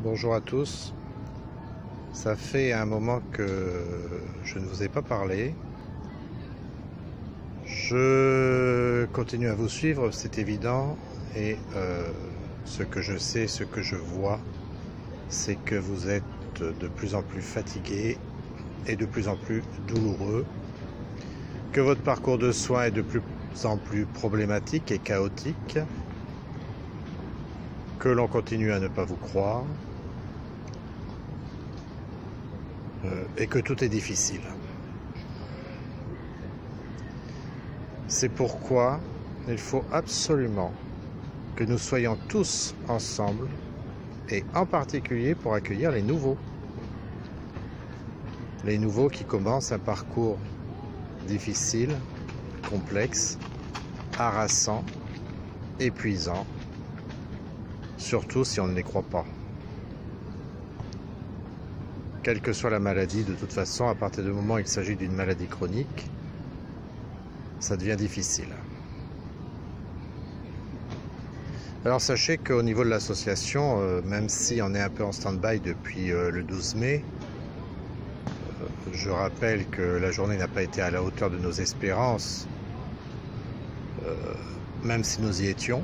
Bonjour à tous. Ça fait un moment que je ne vous ai pas parlé. Je continue à vous suivre, c'est évident. Et ce que je sais, ce que je vois, c'est que vous êtes de plus en plus fatigué et de plus en plus douloureux. Que votre parcours de soins est de plus en plus problématique et chaotique. Que l'on continue à ne pas vous croire. Et que tout est difficile. C'est pourquoi il faut absolument que nous soyons tous ensemble, et en particulier pour accueillir les nouveaux. Les nouveaux qui commencent un parcours difficile, complexe, harassant, épuisant, surtout si on ne les croit pas. Quelle que soit la maladie, de toute façon, à partir du moment où il s'agit d'une maladie chronique, ça devient difficile. Alors sachez qu'au niveau de l'association, même si on est un peu en stand-by depuis le 12 mai, je rappelle que la journée n'a pas été à la hauteur de nos espérances, même si nous y étions.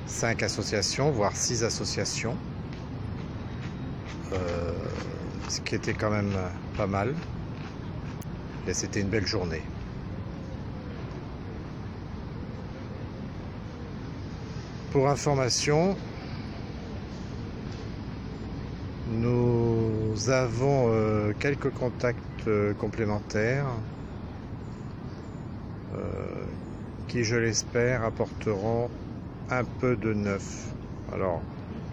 5 associations, voire 6 associations. Ce qui était quand même pas mal, et c'était une belle journée. Pour information, nous avons quelques contacts complémentaires qui, je l'espère, apporteront un peu de neuf. Alors,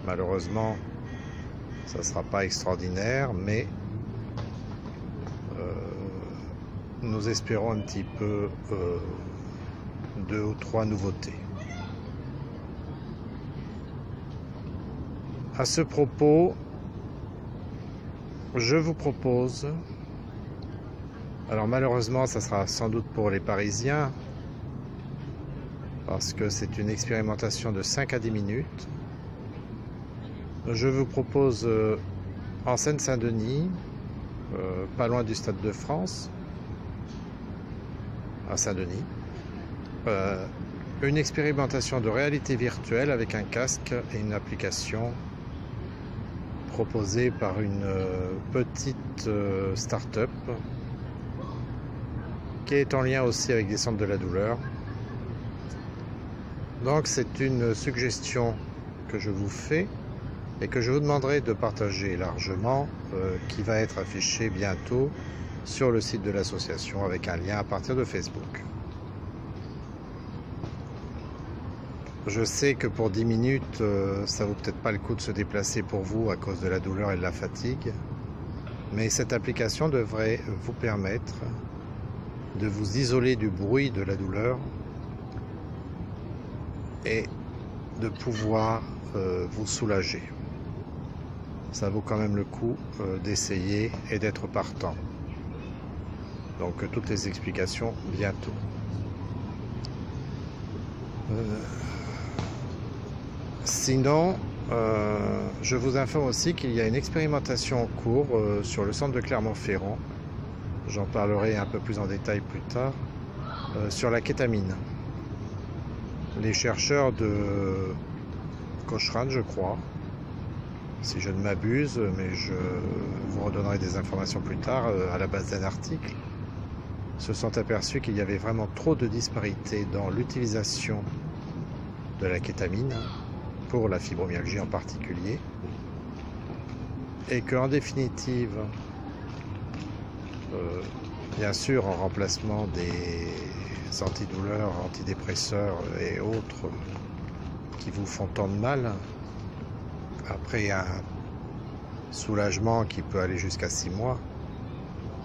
malheureusement, ça ne sera pas extraordinaire, mais nous espérons un petit peu 2 ou 3 nouveautés. À ce propos, je vous propose, alors malheureusement ça sera sans doute pour les Parisiens, parce que c'est une expérimentation de 5 à 10 minutes, je vous propose en Seine-Saint-Denis, pas loin du Stade de France, à Saint-Denis, une expérimentation de réalité virtuelle avec un casque et une application proposée par une petite start-up qui est en lien aussi avec des centres de la douleur. Donc c'est une suggestion que je vous fais et que je vous demanderai de partager largement, qui va être affiché bientôt sur le site de l'association avec un lien à partir de Facebook. Je sais que pour 10 minutes, ça vaut peut-être pas le coup de se déplacer pour vous à cause de la douleur et de la fatigue, mais cette application devrait vous permettre de vous isoler du bruit de la douleur et de pouvoir vous soulager. Ça vaut quand même le coup d'essayer et d'être partant. Donc toutes les explications bientôt. Sinon, je vous informe aussi qu'il y a une expérimentation en cours sur le centre de Clermont-Ferrand. J'en parlerai un peu plus en détail plus tard, sur la kétamine. Les chercheurs de Cochrane, je crois, si je ne m'abuse, mais je vous redonnerai des informations plus tard à la base d'un article, se sont aperçus qu'il y avait vraiment trop de disparités dans l'utilisation de la kétamine, pour la fibromyalgie en particulier, et qu'en définitive, bien sûr en remplacement des antidouleurs, antidépresseurs et autres qui vous font tant de mal, après un soulagement qui peut aller jusqu'à 6 mois,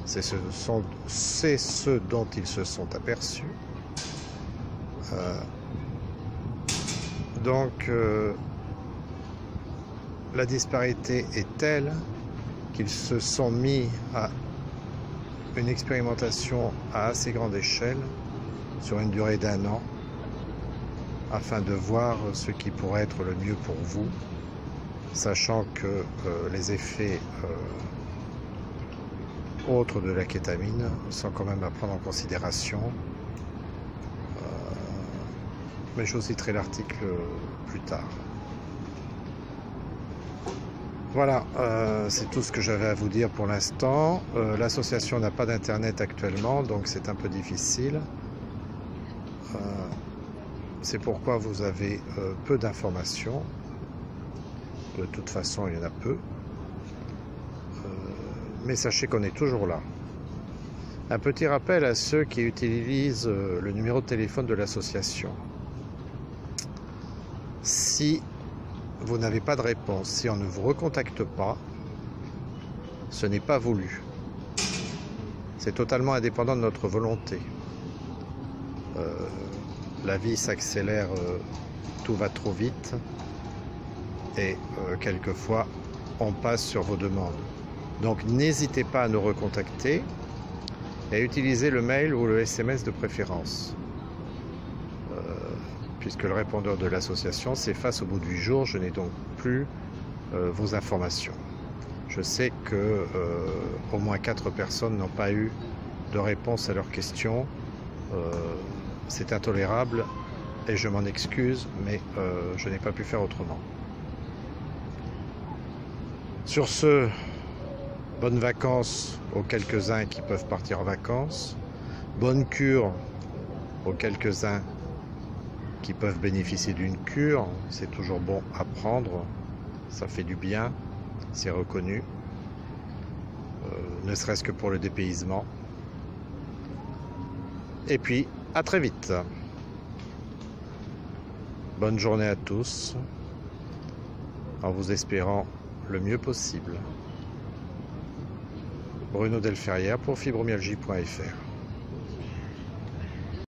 c'est ce dont ils se sont aperçus. Donc, la disparité est telle qu'ils se sont mis à une expérimentation à assez grande échelle, sur une durée d'1 an, afin de voir ce qui pourrait être le mieux pour vous, sachant que les effets autres de la kétamine sont quand même à prendre en considération. Mais je vous citerai l'article plus tard. Voilà, c'est tout ce que j'avais à vous dire pour l'instant. L'association n'a pas d'internet actuellement, donc c'est un peu difficile. C'est pourquoi vous avez peu d'informations. De toute façon, il y en a peu. Mais sachez qu'on est toujours là. Un petit rappel à ceux qui utilisent le numéro de téléphone de l'association. Si vous n'avez pas de réponse, si on ne vous recontacte pas, ce n'est pas voulu. C'est totalement indépendant de notre volonté. La vie s'accélère, tout va trop vite et quelquefois on passe sur vos demandes. Donc n'hésitez pas à nous recontacter et à utiliser le mail ou le SMS de préférence. Puisque le répondeur de l'association s'efface au bout du jour, je n'ai donc plus vos informations. Je sais que au moins 4 personnes n'ont pas eu de réponse à leurs questions. C'est intolérable et je m'en excuse, mais je n'ai pas pu faire autrement. Sur ce, bonnes vacances aux quelques-uns qui peuvent partir en vacances. Bonne cure aux quelques-uns qui peuvent bénéficier d'une cure. C'est toujours bon à prendre, ça fait du bien, c'est reconnu, ne serait-ce que pour le dépaysement. Et puis, à très vite. Bonne journée à tous, en vous espérant le mieux possible. Bruno Delferrière pour fibromyalgie.fr.